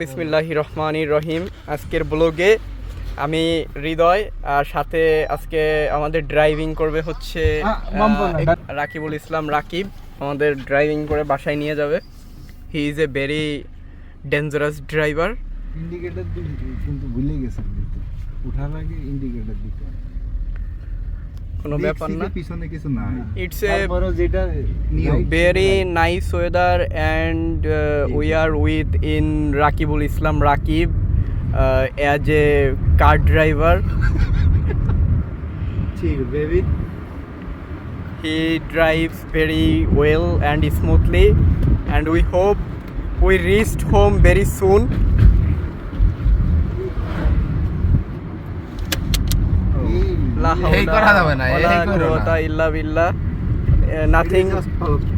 বিসমিল্লাহির রহমানির রহিম। আজকের ব্লগে আমি হৃদয় আর সাথে আজকে আমাদের ড্রাইভিং করবে হচ্ছে রাকিবুল ইসলাম। রাকিব আমাদের ড্রাইভিং করে বাসায় নিয়ে যাবে। He is a very dangerous driver. Indicator কিন্তু ভুলে গেছেন দিতে, উঠার আগে ইন্ডিকেটর দিতে। কোনো ব্যাপার না, পিছনে কিছু নাই। ইটস এ যেটা very nice weather and we are with in Rakibul Islam Rakib as a car driver. chill baby, He drives very well and smoothly and we hope we reached home very soon. La hawla wala quwwata illa billah. Nothing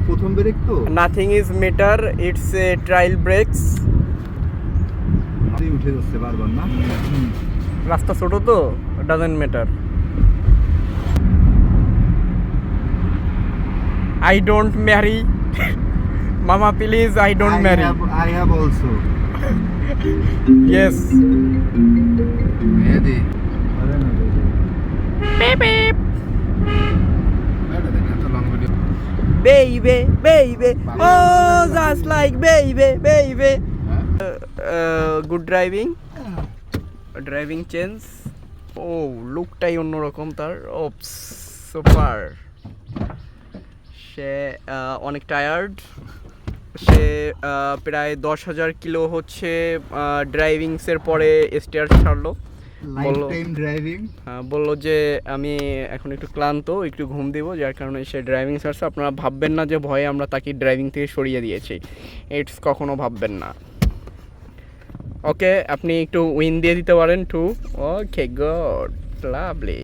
প্রথম break তো nothing is matter, it's a trial brakes. তুই উঠে যাচ্ছে বারবার না। রাস্তা ছোট তো doesn't matter. I don't marry. Mama please, I don't marry. I have also. Yes. Mehedi Beep beep. Baby, baby, oh, just like baby, baby. Good driving, driving change. Oh, লুকটাই অন্যরকম তার। ওপস, সুপার। সে অনেক টায়ার্ড। সে প্রায় 10,000 kilo হচ্ছে ড্রাইভিংসের পরে stair ছাড়লো। বললো যে আমি এখন একটু ক্লান্ত, একটু ঘুম দিব, যার কারণে সে ড্রাইভিং ছাড়ছে। আপনারা ভাববেন না যে ভয়ে আমরা তাকে ড্রাইভিং থেকে সরিয়ে দিয়েছি, ইটস কখনো ভাববেন না। ওকে, আপনি একটু উইন দিয়ে দিতে পারেন টু। ওকে, গুড, লাভলি।